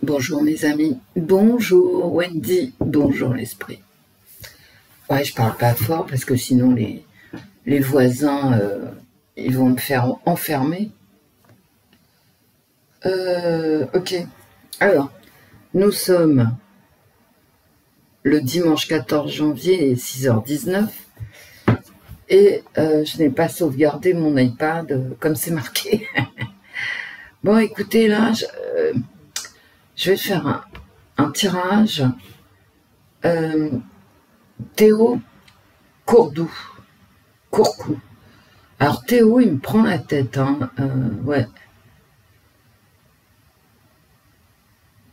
Bonjour mes amis, bonjour Wendy, bonjour l'esprit. Ouais, je parle pas fort parce que sinon les voisins, ils vont me faire enfermer. Ok, alors, nous sommes le dimanche 14 janvier, 6h19, et je n'ai pas sauvegardé mon iPad comme c'est marqué. Bon, écoutez, là, je vais faire un tirage. Théo Courcou. Alors Théo, il me prend la tête, hein. Ouais.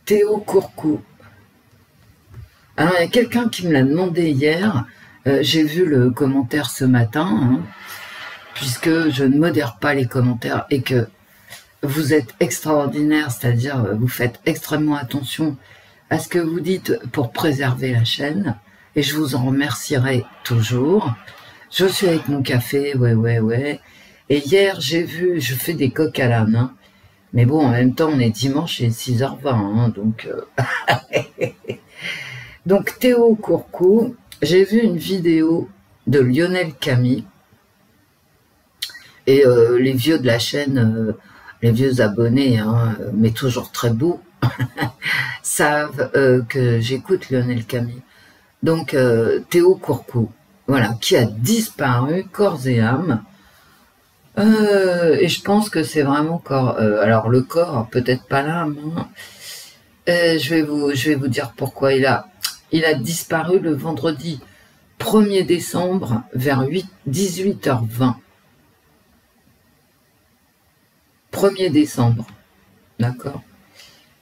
Théo Courcou. Alors il y a quelqu'un qui me l'a demandé hier. J'ai vu le commentaire ce matin, hein, puisque je ne modère pas les commentaires et que vous êtes extraordinaire, c'est-à-dire vous faites extrêmement attention à ce que vous dites pour préserver la chaîne, et je vous en remercierai toujours. Je suis avec mon café, ouais. Et hier, j'ai vu, je fais des coques à l'âne, hein. Mais bon, en même temps, on est dimanche et 6h20, hein, donc... Donc, Théo Courcou, j'ai vu une vidéo de Lionel Camille, et les vieux de la chaîne... les vieux abonnés, hein, mais toujours très beaux, savent que j'écoute Lionel Camille. Donc, Théo Courcou, voilà, qui a disparu, corps et âme. Et je pense que c'est vraiment corps... alors, le corps, peut-être pas l'âme. Hein. Je vais vous dire pourquoi il a disparu le vendredi 1er décembre vers 18h20. 1er décembre, d'accord.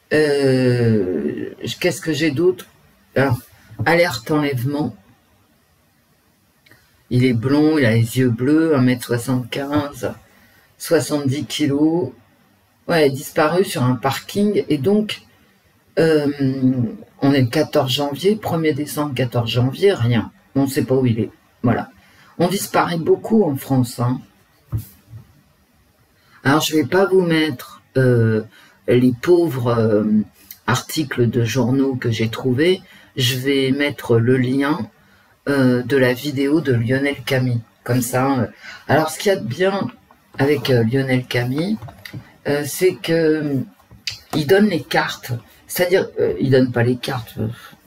Qu'est-ce que j'ai d'autre? Alors, alerte enlèvement. Il est blond, il a les yeux bleus, 1m75, 70 kg. Ouais, disparu sur un parking. Et donc, on est le 14 janvier, 1er décembre, 14 janvier, rien. On ne sait pas où il est. Voilà. On disparaît beaucoup en France, hein. Alors, je ne vais pas vous mettre les pauvres articles de journaux que j'ai trouvés. Je vais mettre le lien de la vidéo de Lionel Camille. Comme ça. Alors, ce qu'il y a de bien avec Lionel Camille, c'est que il donne les cartes. C'est-à-dire, il donne pas les cartes.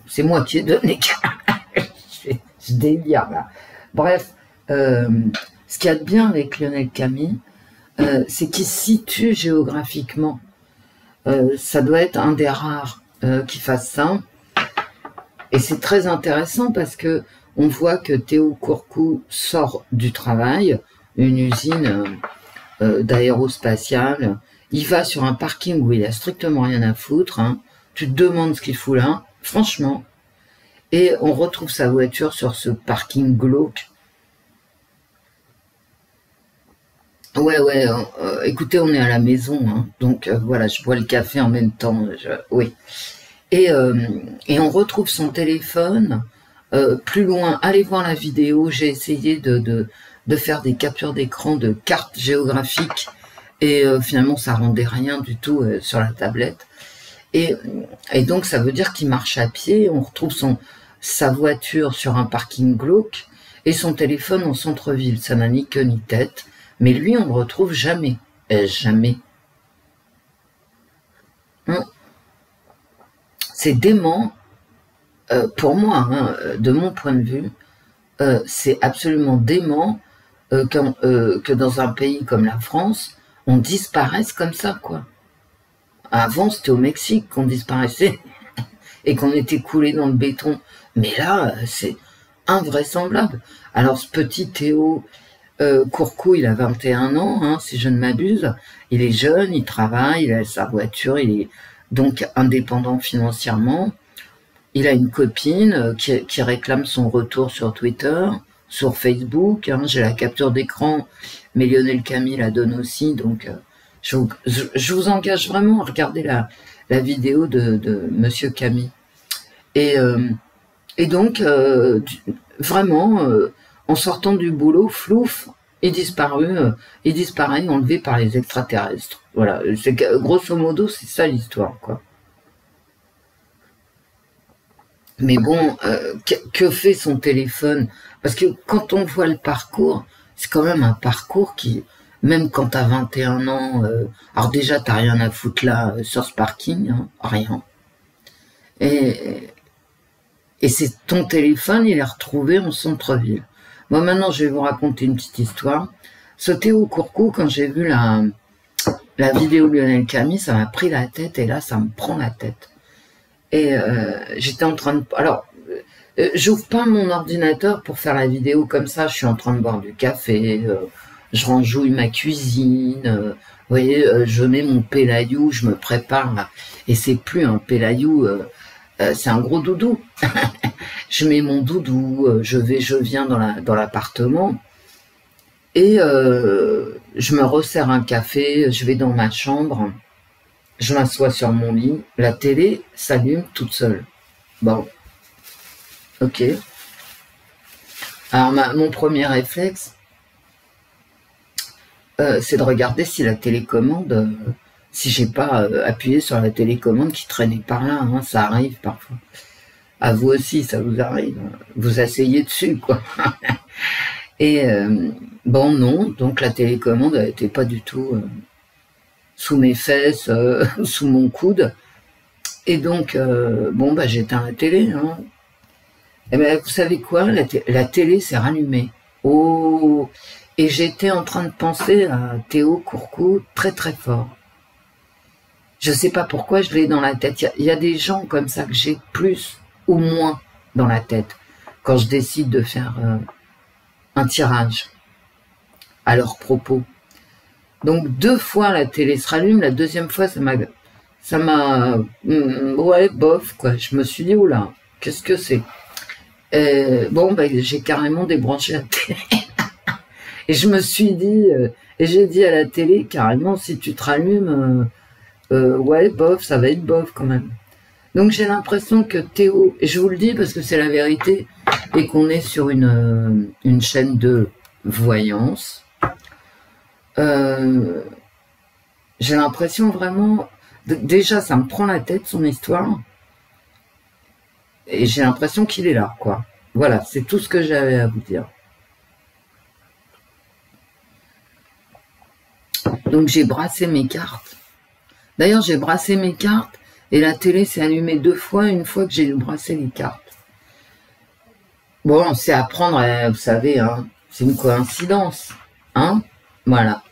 C'est moi qui donne les cartes. je délire, là. Bref, ce qu'il y a de bien avec Lionel Camille, c'est qu'il se situe géographiquement. Ça doit être un des rares qui fasse ça. Et c'est très intéressant parce que on voit que Théo Courcou sort du travail, une usine d'aérospatiale. Il va sur un parking où il a strictement rien à foutre. Hein. Tu te demandes ce qu'il fout là, franchement. Et on retrouve sa voiture sur ce parking glauque. Ouais, écoutez, on est à la maison, hein, donc voilà, je bois le café en même temps, oui. Et on retrouve son téléphone, plus loin, allez voir la vidéo, j'ai essayé de faire des captures d'écran de cartes géographiques, et finalement ça rendait rien du tout sur la tablette. Et donc ça veut dire qu'il marche à pied, on retrouve sa voiture sur un parking glauque, et son téléphone en centre-ville, ça n'a ni queue ni tête. Mais lui, on ne le retrouve jamais. Jamais. Hein. C'est dément, pour moi, hein, de mon point de vue, c'est absolument dément que dans un pays comme la France, on disparaisse comme ça, quoi. Avant, c'était au Mexique qu'on disparaissait et qu'on était coulé dans le béton. Mais là, c'est invraisemblable. Alors, ce petit Théo... Courcou, il a 21 ans, hein, si je ne m'abuse. Il est jeune, il travaille, il a sa voiture, il est donc indépendant financièrement. Il a une copine qui réclame son retour sur Twitter, sur Facebook. Hein, j'ai la capture d'écran, mais Lionel Camille la donne aussi. Donc, je vous engage vraiment à regarder la vidéo de Monsieur Camille. Et donc, vraiment... en sortant du boulot, flouf, il disparaît enlevé par les extraterrestres. Voilà, grosso modo, c'est ça l'histoire, quoi. Mais bon, que fait son téléphone? Parce que quand on voit le parcours, c'est quand même un parcours qui, même quand t'as 21 ans, alors déjà t'as rien à foutre là sur ce parking, hein, rien. Et, et c'est ton téléphone, il est retrouvé en centre-ville. Bon, maintenant je vais vous raconter une petite histoire. Ce Théo Courcou, quand j'ai vu la vidéo de Lionel Camille, ça m'a pris la tête, et là ça me prend la tête. Et j'étais en train de... Alors, j'ouvre pas mon ordinateur pour faire la vidéo comme ça, je suis en train de boire du café, je ranjouille ma cuisine, vous voyez, je mets mon pélayou, je me prépare là. Et c'est plus un pélayou, c'est un gros doudou. Je mets mon doudou, je viens dans l'appartement, et je me resserre un café, je vais dans ma chambre, je m'assois sur mon lit, la télé s'allume toute seule. Bon, ok. Alors mon premier réflexe, c'est de regarder si la télécommande, si j'ai pas appuyé sur la télécommande qui traînait par là, hein, ça arrive parfois. À vous aussi, ça vous arrive. Vous asseyez dessus, quoi. Et bon, non, donc la télécommande n'était pas du tout sous mes fesses, sous mon coude. Et donc, bon, bah j'éteins la télé. Hein. Et ben, vous savez quoi, la télé s'est rallumée. Oh, et j'étais en train de penser à Théo Courcou très très fort. Je sais pas pourquoi je l'ai dans la tête. Il y a des gens comme ça que j'ai plus ou moins dans la tête quand je décide de faire un tirage à leur propos. Donc 2 fois la télé se rallume, la deuxième fois ça m'a ouais, bof, quoi. Je me suis dit, oula, qu'est-ce que c'est? Bon, ben, j'ai carrément débranché la télé. Et je me suis dit, et j'ai dit à la télé, carrément, si tu te rallumes, ouais, bof, ça va être bof quand même. Donc j'ai l'impression que Théo, et je vous le dis parce que c'est la vérité, et qu'on est sur une chaîne de voyance, j'ai l'impression vraiment, déjà ça me prend la tête son histoire, et j'ai l'impression qu'il est là, quoi. Voilà, c'est tout ce que j'avais à vous dire. Donc j'ai brassé mes cartes. D'ailleurs, j'ai brassé mes cartes, et la télé s'est allumée 2 fois, une fois que j'ai brassé les cartes. Bon, c'est à prendre, vous savez, hein, c'est une coïncidence, hein, voilà.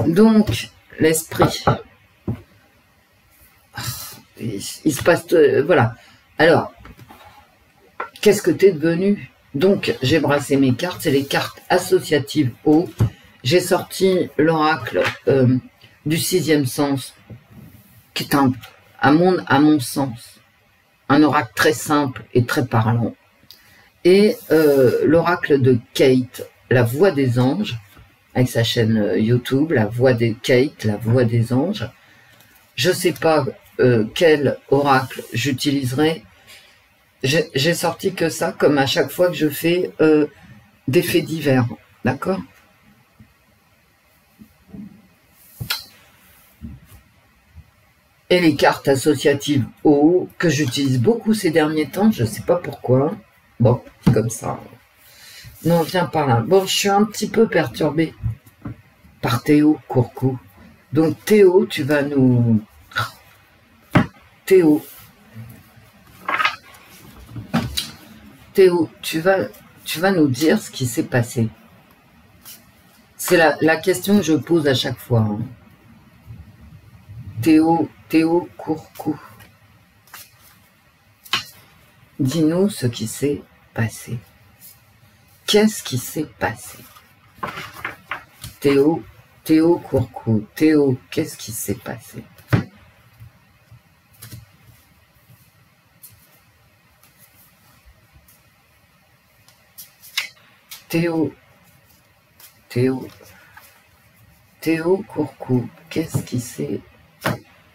Donc, l'esprit, il se passe, voilà. Alors, qu'est-ce que t'es devenu? Donc, j'ai brassé mes cartes, c'est les cartes associatives O. J'ai sorti l'oracle du 6e sens, qui est à mon sens, un oracle très simple et très parlant. Et l'oracle de Kate, la voix des anges, avec sa chaîne YouTube, la voix des Kate, la voix des anges. Je sais pas quel oracle j'utiliserai. J'ai sorti que ça, comme à chaque fois que je fais des faits divers, d'accord? Et les cartes associatives O, que j'utilise beaucoup ces derniers temps, je sais pas pourquoi. Bon, comme ça. Non, viens par là. Bon, je suis un petit peu perturbée par Théo Courcou. Donc Théo, tu vas nous... Théo, tu vas nous dire ce qui s'est passé. C'est la question que je pose à chaque fois. Hein. Théo Courcou. Dis-nous ce qui s'est passé. Qu'est-ce qui s'est passé? Théo Courcou. Théo, qu'est-ce qui s'est passé? Théo Courcou, qu'est-ce qui s'est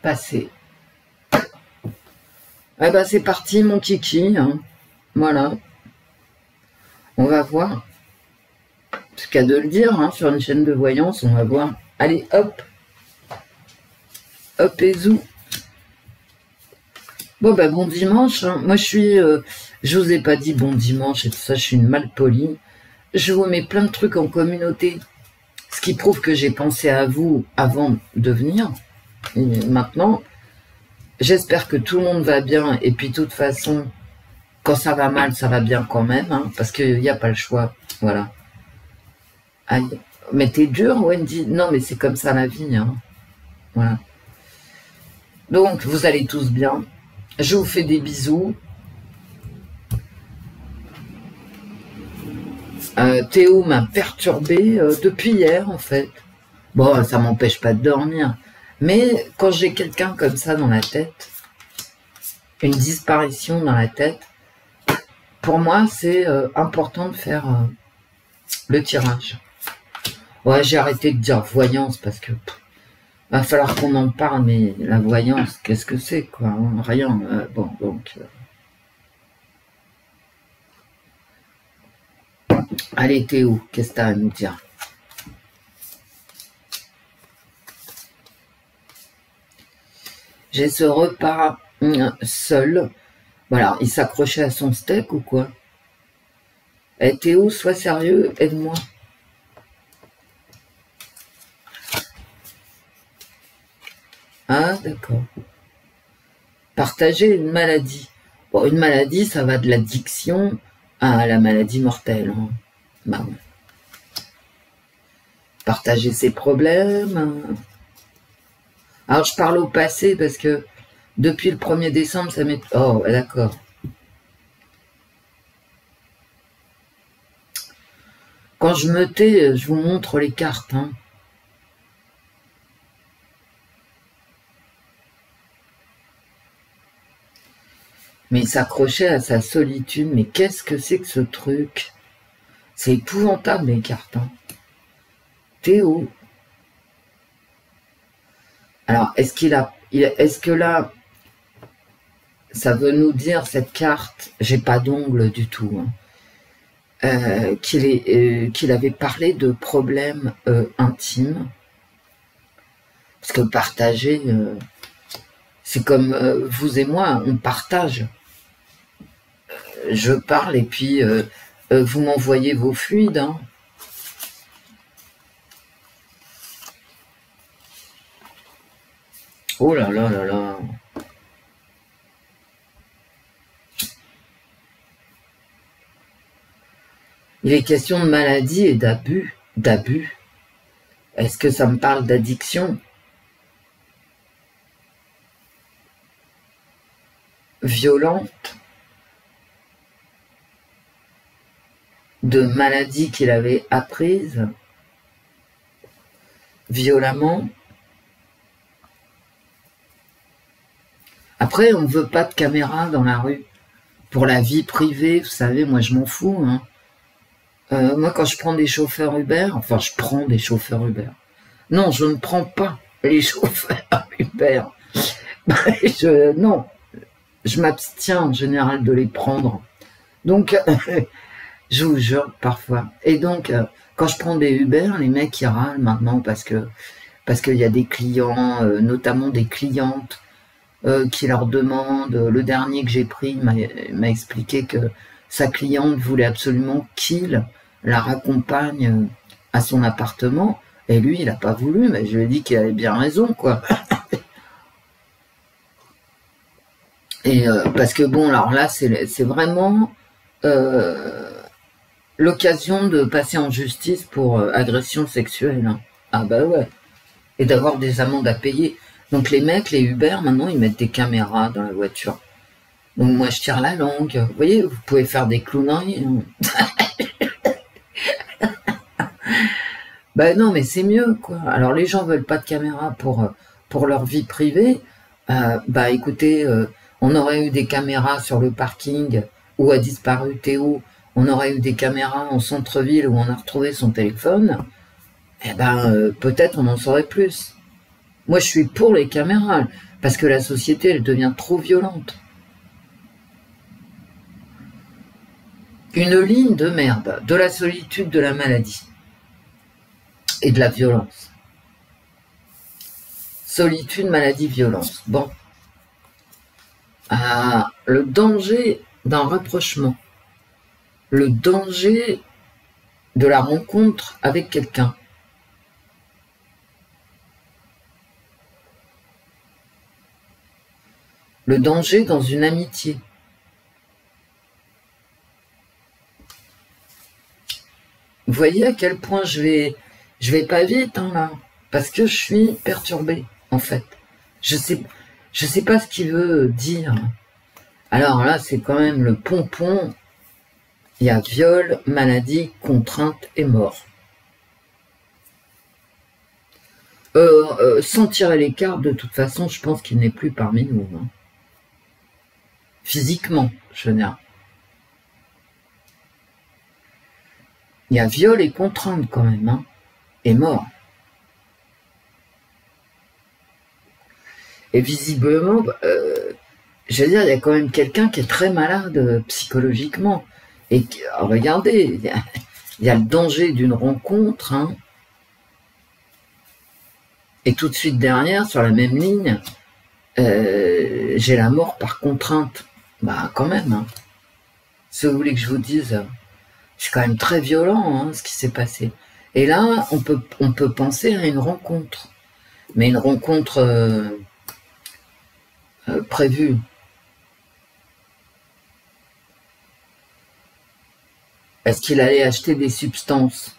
passé? Eh ben c'est parti mon kiki, hein. Voilà. On va voir. C'est qu'à de le dire, hein, sur une chaîne de voyance, on va voir. Allez, hop. Hop et zou. Bon, bah, bon dimanche. Hein. Moi, je vous ai pas dit bon dimanche et tout ça, je suis une malpolie. Je vous mets plein de trucs en communauté. Ce qui prouve que j'ai pensé à vous avant de venir. Et maintenant, j'espère que tout le monde va bien. Et puis, de toute façon, quand ça va mal, ça va bien quand même. Hein, parce qu'il n'y a pas le choix. Voilà. Aïe. Mais t'es dur, Wendy. Non, mais c'est comme ça la vie. Hein. Voilà. Donc, vous allez tous bien. Je vous fais des bisous. Théo m'a perturbé depuis hier, en fait. Bon, ça m'empêche pas de dormir. Mais quand j'ai quelqu'un comme ça dans la tête, une disparition dans la tête, pour moi, c'est important de faire le tirage. Ouais, j'ai arrêté de dire voyance parce que va falloir qu'on en parle, mais la voyance, qu'est-ce que c'est, quoi? Rien. Bon, donc... Allez Théo, qu'est-ce que t'as à nous dire? J'ai ce repas seul. Voilà, il s'accrochait à son steak ou quoi? Eh Théo, sois sérieux, aide-moi. Ah, d'accord. Partager une maladie. Bon, une maladie, ça va de l'addiction à la maladie mortelle. Hein. Bah ouais. Partager ses problèmes. Alors, je parle au passé parce que depuis le 1er décembre, ça m'est... Oh, d'accord. Quand je me tais, je vous montre les cartes. Hein. Mais il s'accrochait à sa solitude. Mais qu'est-ce que c'est que ce truc? C'est épouvantable, les cartes. Hein. Théo. Alors, est-ce que là, ça veut nous dire, cette carte, j'ai pas d'ongle du tout, hein, qu'il avait parlé de problèmes intimes. Parce que partager, c'est comme vous et moi, on partage. Je parle et puis vous m'envoyez vos fluides. Hein. Oh là là là là. Il est question de maladie et d'abus. D'abus. Est-ce que ça me parle d'addiction? Violente? De maladie qu'il avait apprise? Violemment? Après, on ne veut pas de caméra dans la rue. Pour la vie privée, vous savez, moi je m'en fous. Hein. Moi, quand je prends des chauffeurs Uber, enfin, je prends des chauffeurs Uber. Non, je ne prends pas les chauffeurs Uber. Non, je m'abstiens en général de les prendre. Donc, je vous jure, parfois. Et donc, quand je prends des Uber, les mecs, ils râlent maintenant parce qu'il y a des clients, notamment des clientes, qui leur demandent. Le dernier que j'ai pris m'a expliqué que sa cliente voulait absolument qu'il la raccompagne à son appartement, et lui, il n'a pas voulu, mais je lui ai dit qu'il avait bien raison, quoi. Et parce que bon, alors là, c'est vraiment l'occasion de passer en justice pour agression sexuelle. Hein. Ah bah ouais. Et d'avoir des amendes à payer. Donc les mecs, les Uber, maintenant, ils mettent des caméras dans la voiture. Donc moi, je tire la langue. Vous voyez, vous pouvez faire des clowneries. Ben non, mais c'est mieux, quoi. Alors les gens veulent pas de caméra pour leur vie privée. Bah écoutez, on aurait eu des caméras sur le parking où a disparu Théo. On aurait eu des caméras en centre-ville où on a retrouvé son téléphone. Eh ben, peut-être on en saurait plus. Moi, je suis pour les caméras, parce que la société, elle devient trop violente. Une ligne de merde, de la solitude, de la maladie. Et de la violence. Solitude, maladie, violence. Bon. le danger d'un rapprochement, le danger de la rencontre avec quelqu'un. Le danger dans une amitié. Vous voyez à quel point je vais pas vite hein, là, parce que je suis perturbée en fait. Je sais pas ce qu'il veut dire. Alors là, c'est quand même le pompon. Il y a viol, maladie, contrainte et mort. Sans tirer les cartes, de toute façon, je pense qu'il n'est plus parmi nous. Hein. Physiquement, je veux dire. Il y a viol et contrainte quand même, hein, et mort. Et visiblement, je veux dire, il y a quand même quelqu'un qui est très malade psychologiquement. Et regardez, il y a le danger d'une rencontre, hein, et tout de suite derrière, sur la même ligne, j'ai la mort par contrainte. Bah quand même, hein. Si vous voulez que je vous dise, c'est quand même très violent hein, ce qui s'est passé. Et là, on peut penser à une rencontre. Mais une rencontre prévue. Est-ce qu'il allait acheter des substances?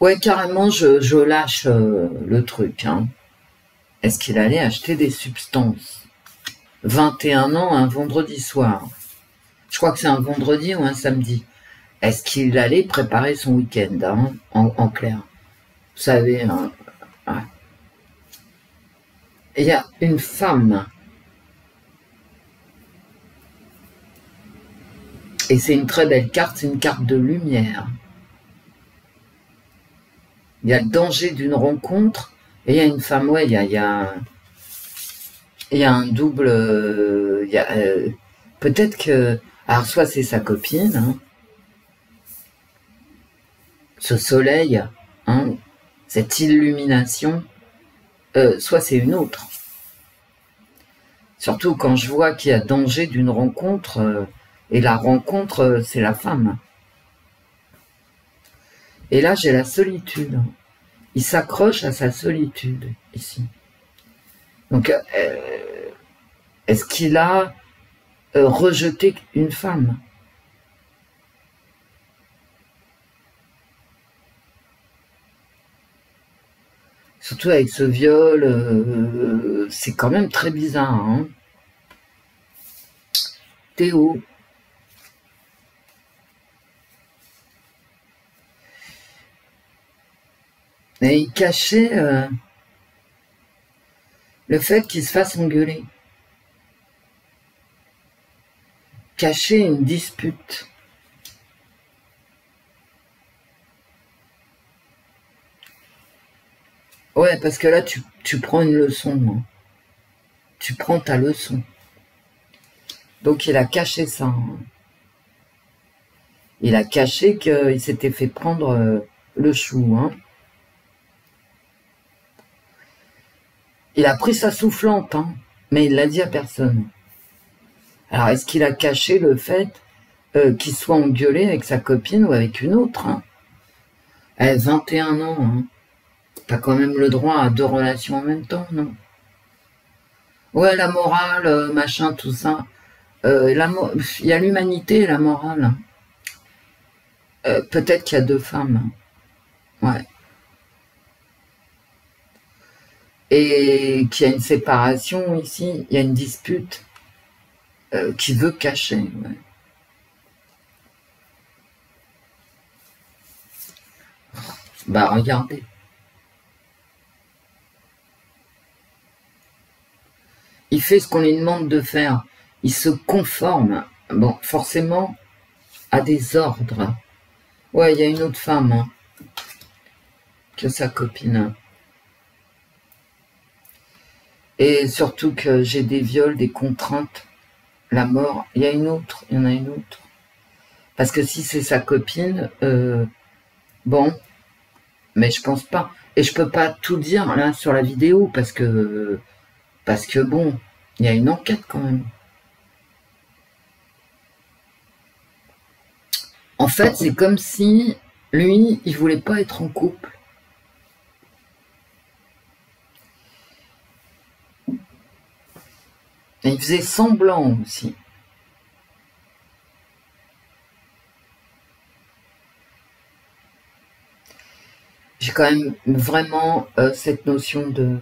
Ouais, carrément, je lâche le truc. Hein. Est-ce qu'il allait acheter des substances? 21 ans, un vendredi soir. Je crois que c'est un vendredi ou un samedi. Est-ce qu'il allait préparer son week-end, hein, en clair? Vous savez, hein, ouais. Il y a une femme. Et c'est une très belle carte, c'est une carte de lumière. Il y a le danger d'une rencontre, et il y a une femme, ouais, il y a un double... peut-être que... Alors, soit c'est sa copine, hein, ce soleil, hein, cette illumination, soit c'est une autre. Surtout quand je vois qu'il y a danger d'une rencontre, et la rencontre, c'est la femme. Et là, j'ai la solitude. Il s'accroche à sa solitude, ici. Donc, est-ce qu'il a rejeté une femme? Surtout avec ce viol, c'est quand même très bizarre. Hein. Théo. Et il cachait le fait qu'il se fasse engueuler. Cacher une dispute. Ouais, parce que là, tu prends une leçon. Hein. Tu prends ta leçon. Donc, il a caché ça. Hein. Il a caché qu'il s'était fait prendre le chou. Hein. Il a pris sa soufflante, hein, mais il l'a dit à personne. Alors, est-ce qu'il a caché le fait qu'il soit engueulé avec sa copine ou avec une autre hein? Elle a 21 ans. Hein. T'as quand même le droit à 2 relations en même temps, non? Ouais, la morale, machin, tout ça. Il y a l'humanité et la morale. Peut-être qu'il y a 2 femmes. Ouais. Et qu'il y a une séparation ici, il y a une dispute qui veut cacher. Ouais. Bah regardez. Il fait ce qu'on lui demande de faire. Il se conforme, bon, forcément, à des ordres. Ouais, il y a une autre femme hein, que sa copine. Et surtout que j'ai des viols, des contraintes, la mort. Il y a une autre, il y en a une autre. Parce que si c'est sa copine, bon, Mais je pense pas. Et je peux pas tout dire là sur la vidéo parce que bon, il y a une enquête quand même. En fait, c'est comme si lui, il voulait pas être en couple. Et il faisait semblant aussi. J'ai quand même vraiment cette notion de...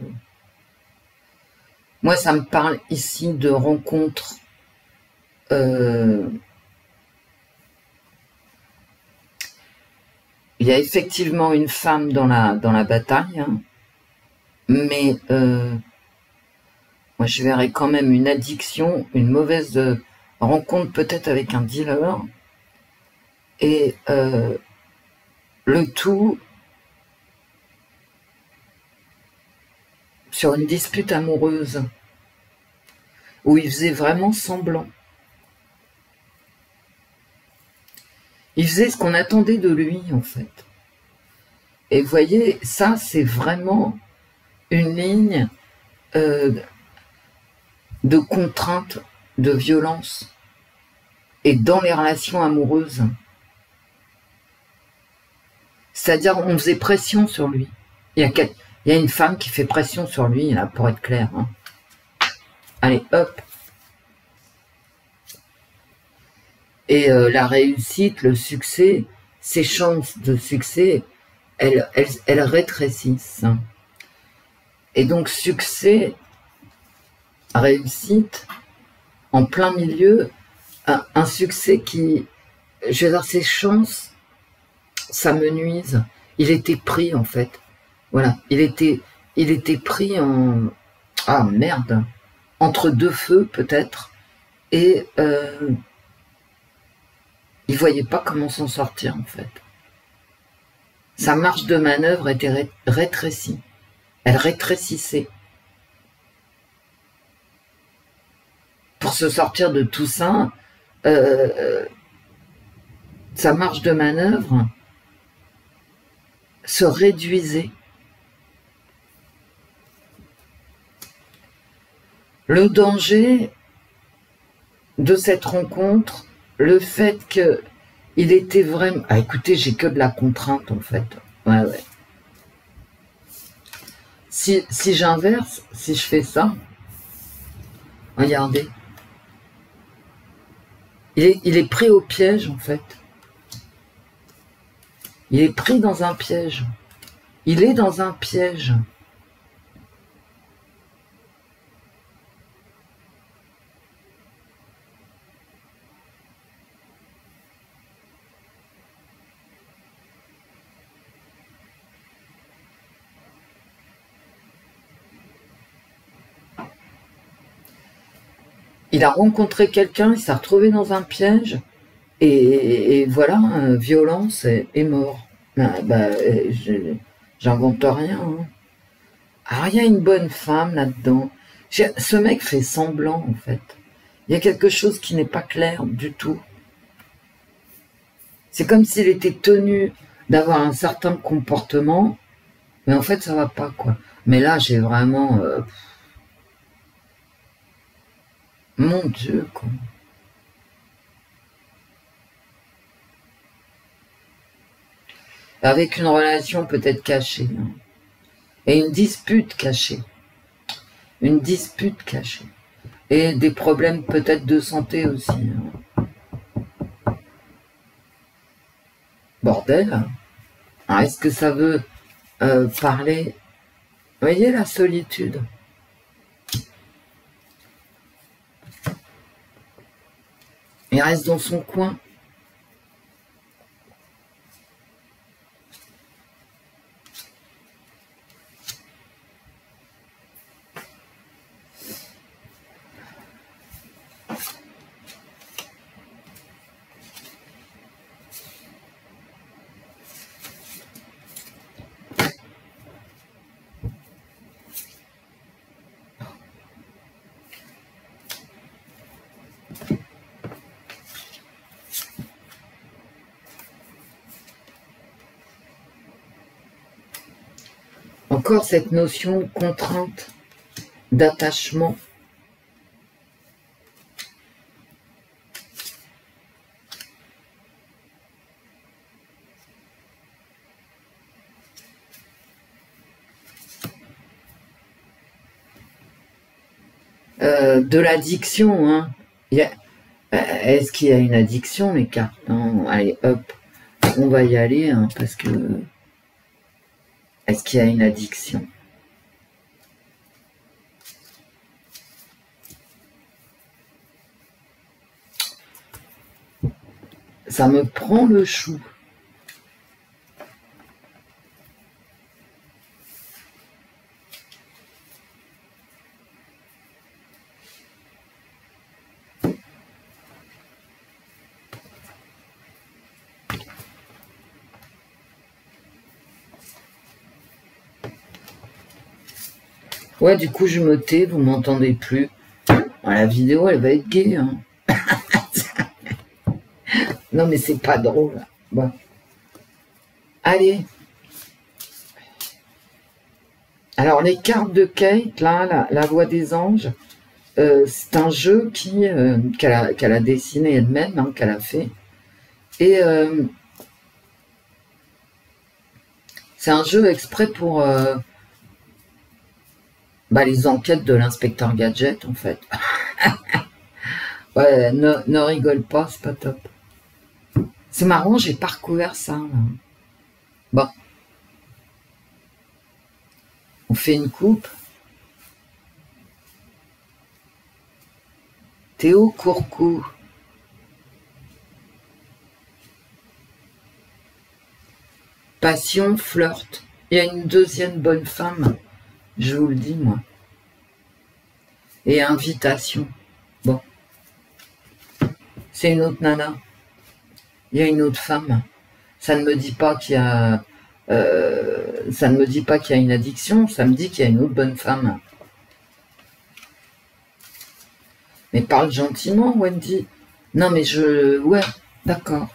Moi, ça me parle ici de rencontres il y a effectivement une femme dans la bataille, hein, mais moi je verrais quand même une addiction, une mauvaise rencontre peut-être avec un dealer, et le tout sur une dispute amoureuse, où il faisait vraiment semblant. Il faisait ce qu'on attendait de lui, en fait. Et vous voyez, ça, c'est vraiment une ligne de contrainte, de violence, et dans les relations amoureuses. C'est-à-dire, on faisait pression sur lui. Il y a une femme qui fait pression sur lui, là, pour être clair. Hein. Allez, hop. Et la réussite, le succès, ses chances de succès, elles rétrécissent. Et donc, succès, réussite, en plein milieu, un succès qui, je veux dire, ses chances, ça me nuise. Il était pris, en fait. Voilà, il était pris en... Ah, merde. Entre deux feux, peut-être. Et il voyait pas comment s'en sortir, en fait. Sa marge de manœuvre était rétrécie. Elle rétrécissait. Pour se sortir de tout ça, sa marge de manœuvre se réduisait. Le danger de cette rencontre, le fait qu'il était vraiment... Ah, écoutez, j'ai que de la contrainte, en fait. Ouais, ouais. Si j'inverse, si je fais ça, regardez. Il est pris au piège, en fait. Il est pris dans un piège. Il est dans un piège. Il a rencontré quelqu'un, il s'est retrouvé dans un piège, et voilà, violence et mort. J'invente rien. Hein. Alors, il y a une bonne femme là-dedans. Ce mec fait semblant, en fait. Il y a quelque chose qui n'est pas clair du tout. C'est comme s'il était tenu d'avoir un certain comportement, mais en fait, ça va pas, quoi. Mais là, j'ai vraiment... Mon Dieu, quoi. Avec une relation peut-être cachée. Hein. Et une dispute cachée. Une dispute cachée. Et des problèmes peut-être de santé aussi. Hein. Bordel. Est-ce que ça veut parler... Vous voyez la solitude. Il reste dans son coin. Encore cette notion de contrainte, d'attachement. De l'addiction, hein. Est-ce qu'il y a une addiction, les cartes? Non, allez, hop, on va y aller, hein, parce que... Est-ce qu'il y a une addiction? Ça me prend le chou. Ouais, du coup, je me tais, vous m'entendez plus. La vidéo, elle va être gaie, hein. Non, mais c'est pas drôle. Bon. Allez. Alors, les cartes de Kate, là, la voix des anges, c'est un jeu qu'elle a dessiné elle-même, hein, qu'elle a fait. Et c'est un jeu exprès pour les enquêtes de l'inspecteur Gadget, en fait. Ouais, ne rigole pas, c'est pas top. C'est marrant, j'ai pas recouvert ça. Là. Bon. On fait une coupe. Théo Courcou. Passion, flirt. Il y a une deuxième bonne femme. Je vous le dis, moi. Et invitation. Bon. C'est une autre nana. Il y a une autre femme. Ça ne me dit pas qu'il y a... ça ne me dit pas qu'il y a une addiction. Ça me dit qu'il y a une autre bonne femme. Mais parle gentiment, Wendy. Non, mais je... Ouais, d'accord.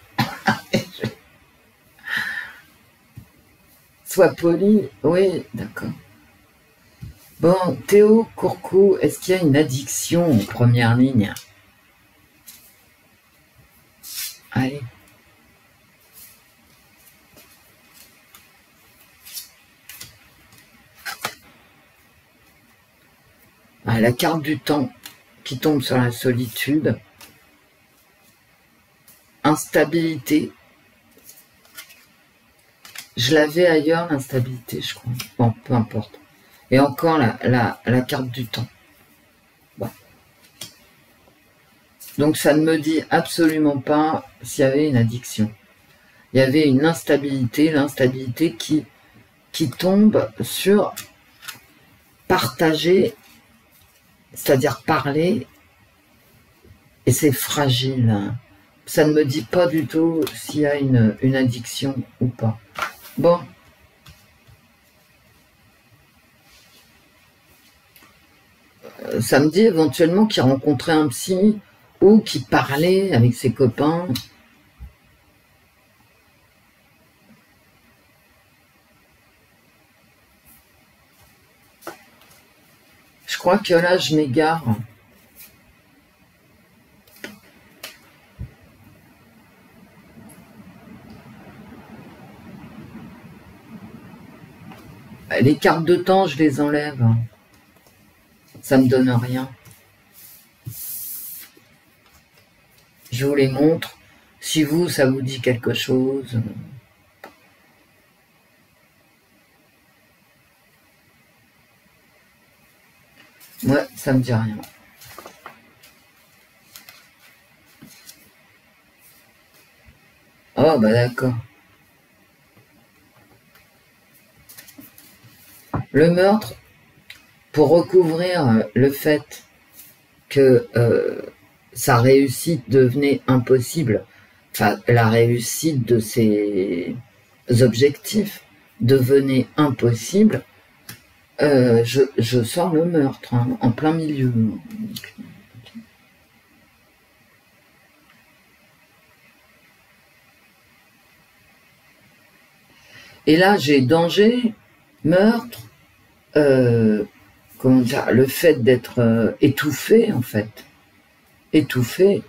Sois poli. Oui, d'accord. Bon, Théo Courcou, est-ce qu'il y a une addiction en première ligne? Allez. Ah, la carte du temps qui tombe sur la solitude. Instabilité. Je l'avais ailleurs, l'instabilité, je crois. Bon, peu importe. Et encore la carte du temps. Bon. Donc ça ne me dit absolument pas s'il y avait une addiction. Il y avait une instabilité, l'instabilité qui tombe sur partager, c'est-à-dire parler, et c'est fragile. Ça ne me dit pas du tout s'il y a une addiction ou pas. Bon. Ça me dit éventuellement qu'il rencontrait un psy ou qu'il parlait avec ses copains. Je crois que là, je m'égare. Les cartes de temps, je les enlève. Ça me donne rien. Je vous les montre. Si vous, ça vous dit quelque chose. Ouais, ça me dit rien. Oh, bah d'accord. Le meurtre, pour recouvrir le fait que sa réussite devenait impossible, enfin, la réussite de ses objectifs devenait impossible, je sors le meurtre, hein, en plein milieu. Et là, j'ai danger, meurtre, comment dire, le fait d'être étouffé, en fait, étouffé,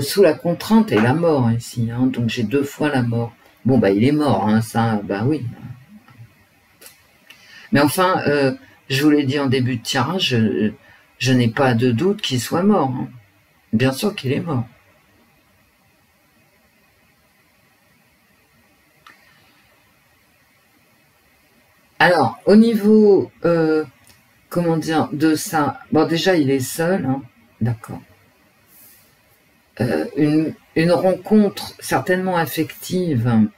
sous la contrainte et la mort ici, hein, donc j'ai 2 fois la mort. Bon, bah il est mort, hein, ça, bah oui. Mais enfin, je vous l'ai dit en début de tirage, je n'ai pas de doute qu'il soit mort. Hein. Bien sûr qu'il est mort. Alors, au niveau, comment dire, de ça, bon déjà il est seul, hein, d'accord. Une rencontre certainement affective,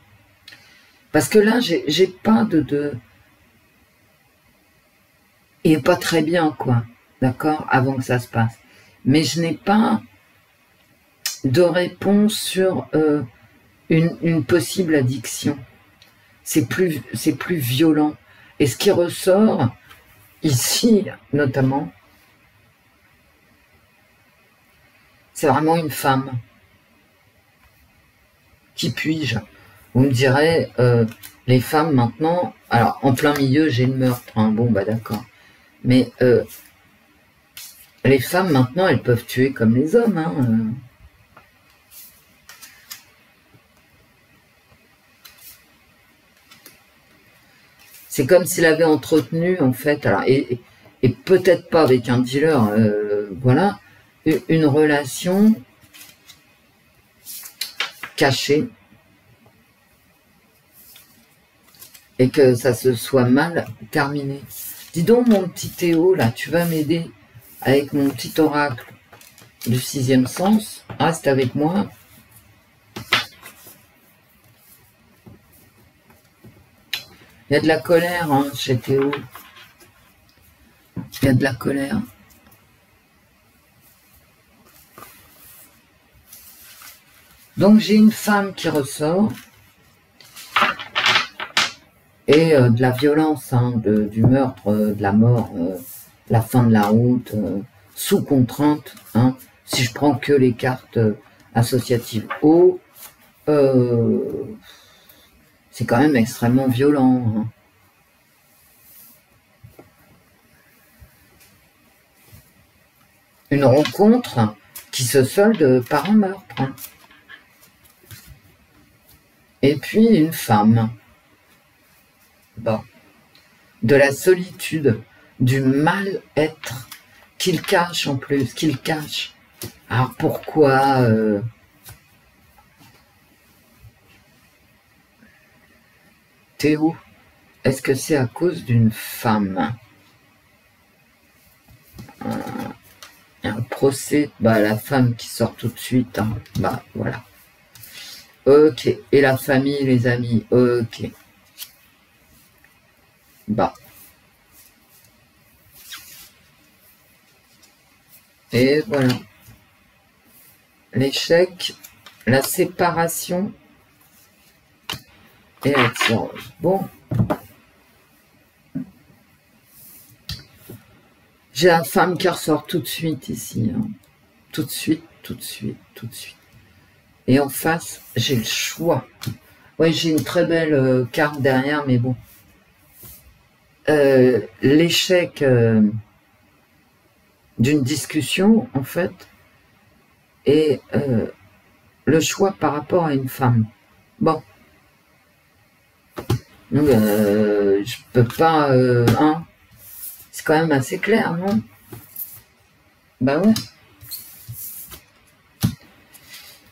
parce que là j'ai pas il est pas très bien quoi, d'accord, avant que ça se passe. Mais je n'ai pas de réponse sur une possible addiction. C'est plus violent. Et ce qui ressort ici, notamment, c'est vraiment une femme. Qui puis-je? Vous me direz, les femmes maintenant, alors en plein milieu j'ai le meurtre, hein, bon bah d'accord. Mais les femmes maintenant elles peuvent tuer comme les hommes. Hein, C'est comme s'il avait entretenu, en fait, alors, et peut-être pas avec un dealer, voilà, une relation cachée et que ça se soit mal terminé. Dis donc, mon petit Théo, là, tu vas m'aider avec mon petit oracle du 6e sens. Reste avec moi. Il y a de la colère hein, chez Théo. Il y a de la colère. Donc j'ai une femme qui ressort. Et de la violence, hein, du meurtre, de la mort, la fin de la route, sous contrainte. Hein, si je prends que les cartes associatives haut, c'est quand même extrêmement violent. Hein. Une rencontre qui se solde par un meurtre. Hein. Et puis une femme. Bon. De la solitude, du mal-être qu'il cache en plus, qu'il cache. Alors pourquoi Théo, est-ce que c'est à cause d'une femme? Un procès, bah la femme qui sort tout de suite, hein. Bah voilà. Ok, et la famille, les amis, ok. Bah. Et voilà. L'échec, la séparation et la tirage. Bon. J'ai la femme qui ressort tout de suite ici. Hein. Tout de suite, tout de suite, tout de suite. Et en face, j'ai le choix. Ouais, j'ai une très belle carte derrière, mais bon. L'échec d'une discussion, en fait, et le choix par rapport à une femme. Bon. Donc, je peux pas... hein, c'est quand même assez clair, non? Bah ouais.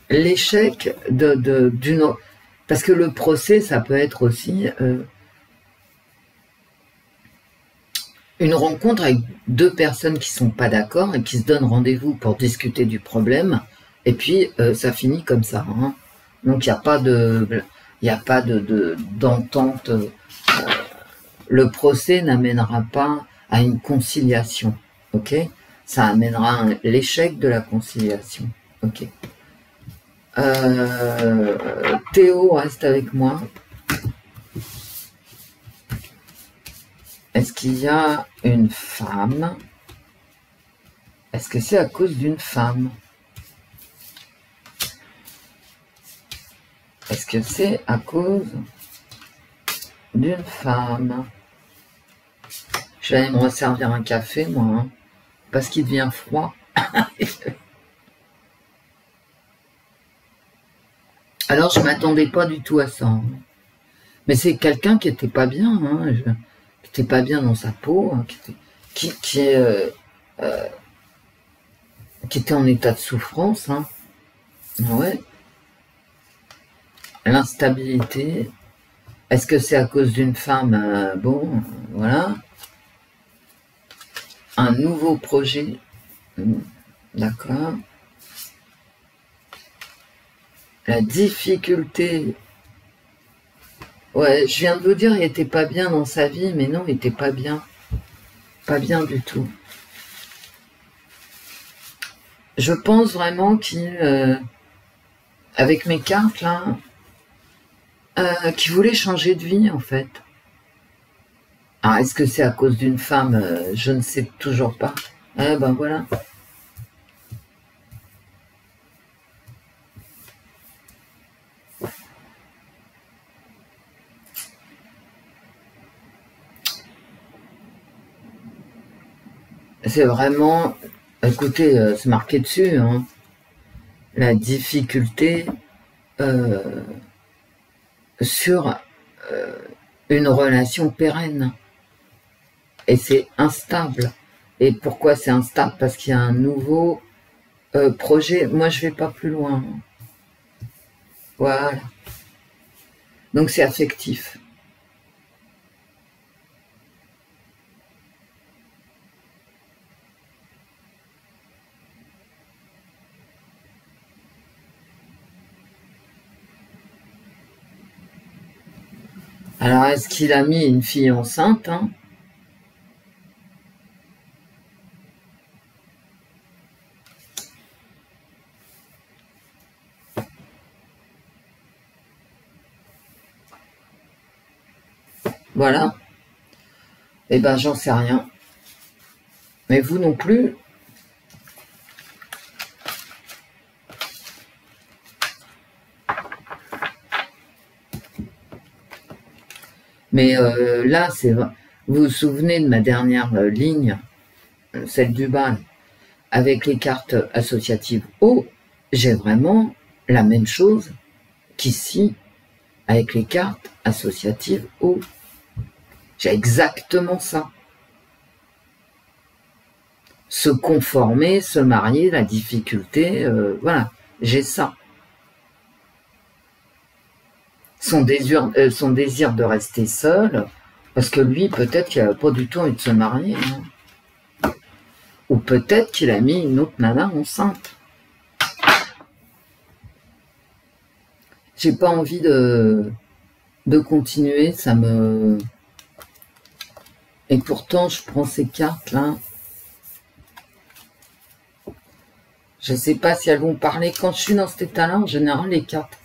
L'échec d'une... Parce que le procès, ça peut être aussi une rencontre avec 2 personnes qui sont pas d'accord et qui se donnent rendez-vous pour discuter du problème. Et puis, ça finit comme ça. Hein. Donc, il n'y a pas d'entente. Le procès n'amènera pas à une conciliation. Ok? Ça amènera l'échec de la conciliation. Ok. Théo reste avec moi. Est-ce qu'il y a une femme? Est-ce que c'est à cause d'une femme? Est-ce que c'est à cause d'une femme? Je vais aller me resservir un café, moi, hein, parce qu'il devient froid. Alors, je m'attendais pas du tout à ça. Hein. Mais c'est quelqu'un qui était pas bien, hein, qui était pas bien dans sa peau, hein, qui était en état de souffrance. Hein. Ouais. L'instabilité. Est-ce que c'est à cause d'une femme bon, voilà. Un nouveau projet. D'accord. La difficulté. Ouais, je viens de vous dire, il était pas bien dans sa vie, mais non, il était pas bien. Pas bien du tout. Je pense vraiment qu'il, avec mes cartes là, qu'il voulait changer de vie en fait. Ah, est-ce que c'est à cause d'une femme? Je ne sais toujours pas. Eh ben voilà. C'est vraiment, écoutez, c'est marqué dessus, hein, la difficulté sur une relation pérenne. Et c'est instable. Et pourquoi c'est instable? Parce qu'il y a un nouveau projet. Moi, je vais pas plus loin. Voilà. Donc c'est affectif. Alors, est-ce qu'il a mis une fille enceinte, hein? Voilà. Eh ben, j'en sais rien. Mais vous non plus. Mais là, c'est vous vous souvenez de ma dernière ligne, celle du bal, avec les cartes associatives O, j'ai vraiment la même chose qu'ici avec les cartes associatives O. J'ai exactement ça. Se conformer, se marier, la difficulté, voilà, j'ai ça. Son désir de rester seul, parce que lui, peut-être qu'il n'a pas du tout envie de se marier. Hein. Ou peut-être qu'il a mis une autre nana enceinte. J'ai pas envie de continuer, ça me... Et pourtant, je prends ces cartes-là. Je ne sais pas si elles vont parler. Quand je suis dans cet état-là, en général, les cartes,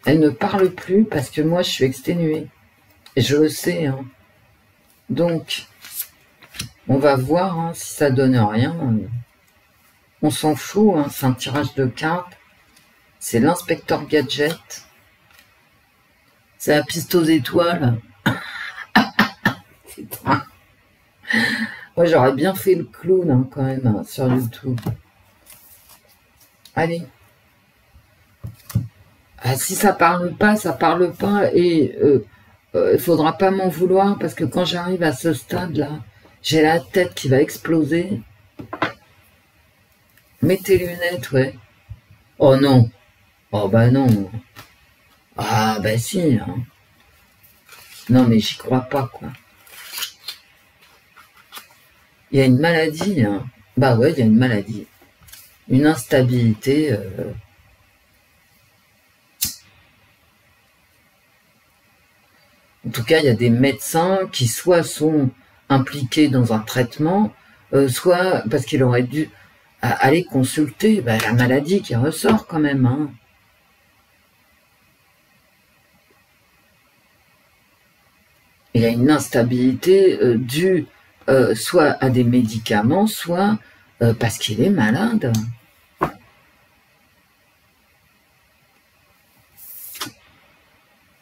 elles ne parlent plus parce que moi, je suis exténuée. Et je le sais. Hein. Donc, on va voir hein, si ça donne rien. On s'en fout, hein, c'est un tirage de cartes. C'est l'inspecteur gadget. C'est la piste aux étoiles. Putain. Moi, j'aurais bien fait le clown hein, quand même hein, sur YouTube. Allez. Ah, si ça parle pas, ça parle pas. Et il faudra pas m'en vouloir parce que quand j'arrive à ce stade-là, j'ai la tête qui va exploser. Mets tes lunettes, ouais. Oh non. Oh bah non. Ah bah si. Hein. Non mais j'y crois pas, quoi. Il y a une maladie. Hein. Bah ouais, il y a une maladie. Une instabilité. En tout cas, il y a des médecins qui soit sont impliqués dans un traitement, soit parce qu'il aurait dû aller consulter la maladie qui ressort quand même. Hein. Il y a une instabilité due soit à des médicaments, soit parce qu'il est malade.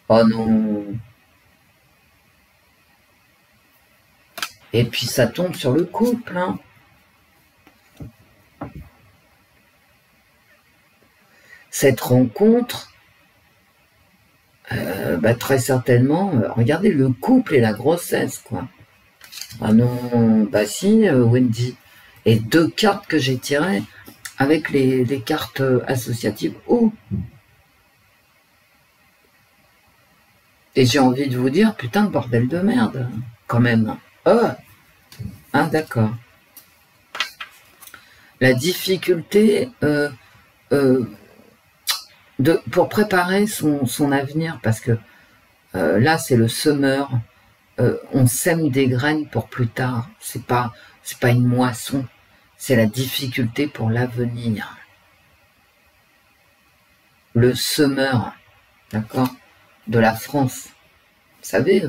Oh non. Et puis ça tombe sur le couple, hein. Cette rencontre, très certainement, regardez le couple et la grossesse, quoi. Ah non, bah si, Wendy. Et 2 cartes que j'ai tirées avec les cartes associatives. Oh. Et j'ai envie de vous dire, putain de bordel de merde, quand même. Oh. Ah d'accord. La difficulté pour préparer son avenir, parce que là c'est le semeur, on sème des graines pour plus tard, c'est pas une moisson, c'est la difficulté pour l'avenir. Le semeur, d'accord, de la France, vous savez,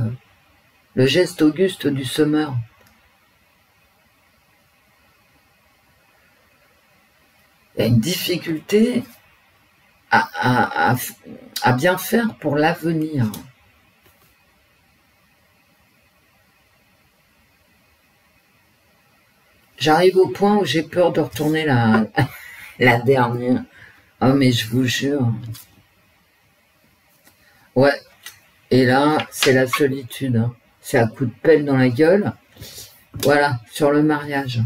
le geste auguste du semeur. Il y a une difficulté à bien faire pour l'avenir. J'arrive au point où j'ai peur de retourner la dernière. Oh mais je vous jure. Ouais. Et là, c'est la solitude. Hein. C'est un coup de pelle dans la gueule. Voilà, sur le mariage.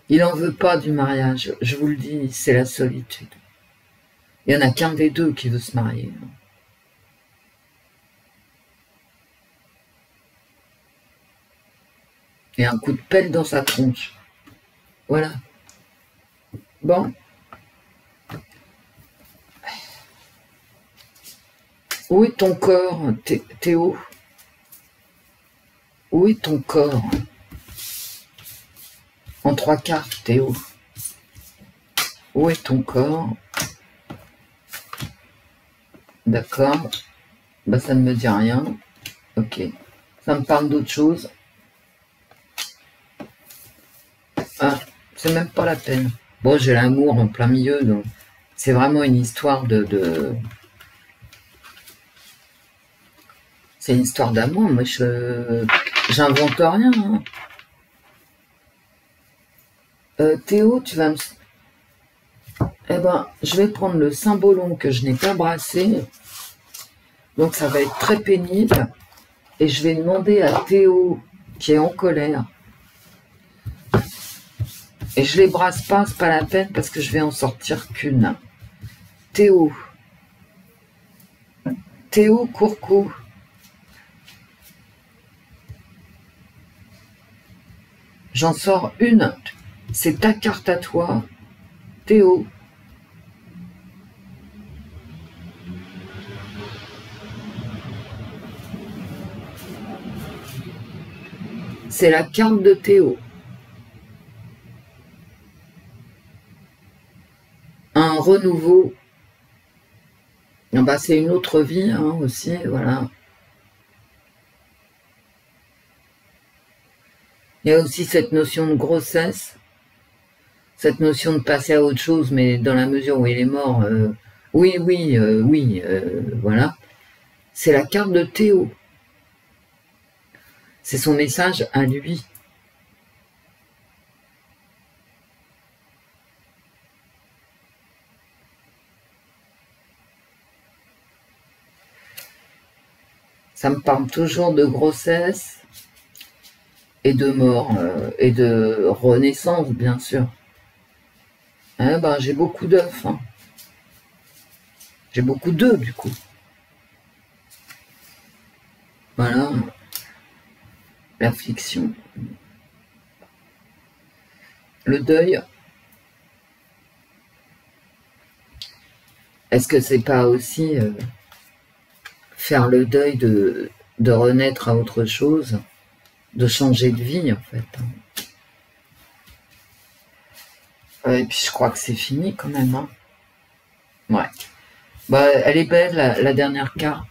Il n'en veut pas du mariage, je vous le dis, c'est la solitude. Il n'y en a qu'un des deux qui veut se marier. Et un coup de pelle dans sa tronche. Voilà. Bon. Où est ton corps, Théo? Où est ton corps? En 3 cartes, Théo. Où est ton corps? D'accord. Bah, ça ne me dit rien. Ok. Ça me parle d'autre chose. Ah, c'est même pas la peine. Bon, j'ai l'amour en plein milieu, donc c'est vraiment une histoire C'est une histoire d'amour. Moi, j'invente rien. Hein. Théo, tu vas me... Eh ben, je vais prendre le cymbolon que je n'ai pas brassé. Donc, ça va être très pénible. Et je vais demander à Théo, qui est en colère. Et je les brasse pas, c'est pas la peine, parce que je vais en sortir qu'une. Théo. Théo Courcou. J'en sors une. C'est ta carte à toi, Théo. C'est la carte de Théo. Un renouveau. Bah, c'est une autre vie hein, aussi, voilà. Il y a aussi cette notion de grossesse, cette notion de passer à autre chose, mais dans la mesure où il est mort, oui, voilà. C'est la carte de Théo. C'est son message à lui. Ça me parle toujours de grossesse et de mort et de renaissance, bien sûr. Hein, ben, j'ai beaucoup d'œufs. Hein. J'ai beaucoup d'œufs, du coup. Voilà. L'affliction. Le deuil. Est-ce que c'est pas aussi faire le deuil de renaître à autre chose, de changer de vie, en fait. Et puis je crois que c'est fini quand même. Hein. Ouais. Bah, elle est belle, la dernière carte.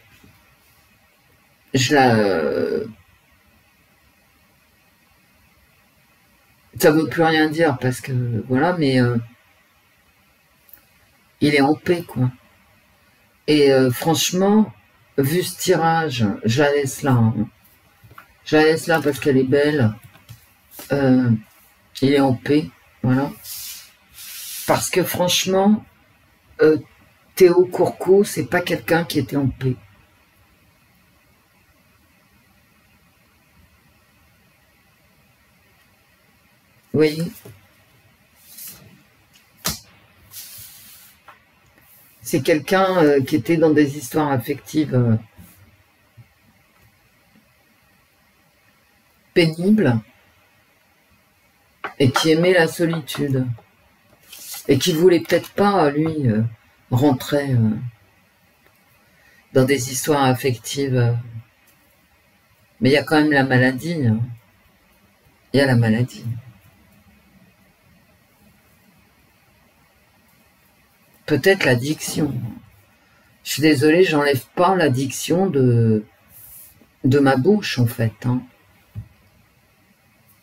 Je la... Ça veut plus rien dire parce que, voilà, mais il est en paix, quoi. Et franchement, vu ce tirage, je la laisse là. Hein. Je la laisse là parce qu'elle est belle. Il est en paix, voilà. Parce que franchement, Théo Courcou, c'est pas quelqu'un qui était en paix. Vous voyez? C'est quelqu'un qui était dans des histoires affectives pénibles et qui aimait la solitude et qui voulait peut-être pas, lui, rentrer dans des histoires affectives. Mais il y a quand même la maladie. Hein. Il y a la maladie. Peut-être l'addiction. Je suis désolée, j'enlève pas l'addiction de ma bouche, en fait. Hein.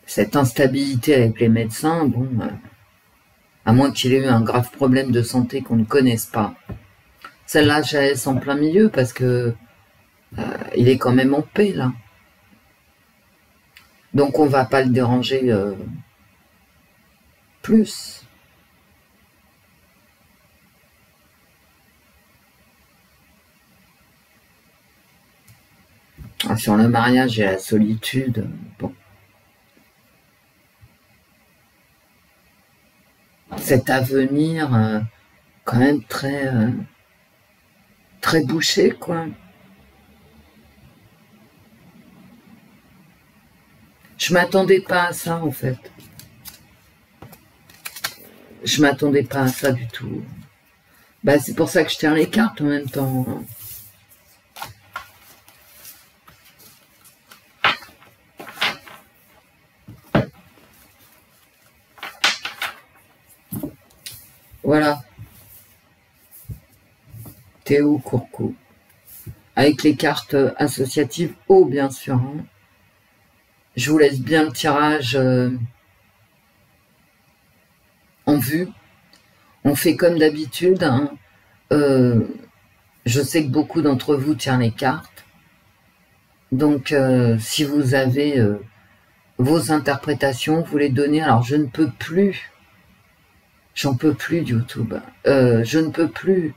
Cette instabilité avec les médecins, bon, à moins qu'il ait eu un grave problème de santé qu'on ne connaisse pas. Celle-là, je la laisse en plein milieu parce que il est quand même en paix, là. Donc, on va pas le déranger plus. Sur le mariage et la solitude, bon. Cet avenir quand même très bouché, quoi. Je m'attendais pas à ça, en fait. Je m'attendais pas à ça du tout. Bah, c'est pour ça que je tire les cartes en même temps. Voilà. Théo Courcou. Avec les cartes associatives haut, bien sûr. Hein. Je vous laisse bien le tirage en vue. On fait comme d'habitude. Hein. Je sais que beaucoup d'entre vous tirent les cartes. Donc, si vous avez vos interprétations, vous les donnez. Alors, je ne peux plus. J'en peux plus de YouTube. Je ne peux plus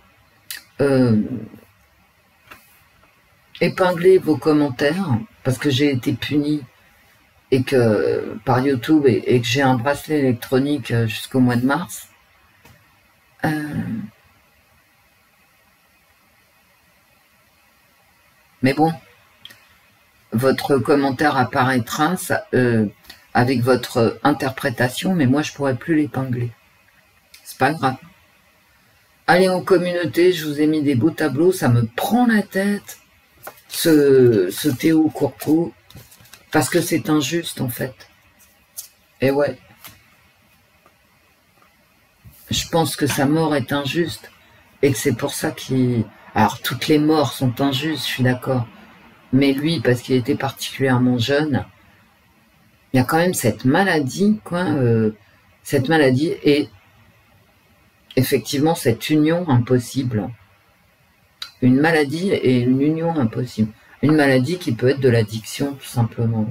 épingler vos commentaires parce que j'ai été punie et que par YouTube et que j'ai un bracelet électronique jusqu'au mois de mars. Mais bon, votre commentaire apparaîtra avec votre interprétation, mais moi je pourrais plus l'épingler. C'est pas grave. Allez en communauté, je vous ai mis des beaux tableaux, ça me prend la tête, ce Théo Courcou, parce que c'est injuste en fait. Et ouais. Je pense que sa mort est injuste, et que c'est pour ça qu'il... Alors toutes les morts sont injustes, je suis d'accord. Mais lui, parce qu'il était particulièrement jeune, il y a quand même cette maladie, quoi. Cette maladie et effectivement cette union impossible. Une maladie et une union impossible. Une maladie qui peut être de l'addiction, tout simplement.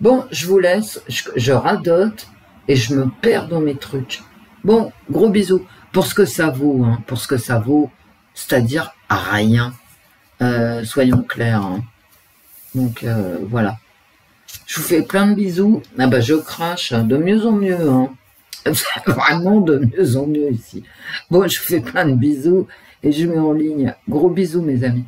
Bon, je vous laisse, je radote et je me perds dans mes trucs. Bon, gros bisous. Pour ce que ça vaut, hein, pour ce que ça vaut, c'est-à-dire à rien. Soyons clairs. Hein. Donc, voilà. Je vous fais plein de bisous. Ah bah, je crache de mieux en mieux. Hein. Vraiment de mieux en mieux ici. Bon, je vous fais plein de bisous et je mets en ligne. Gros bisous, mes amis.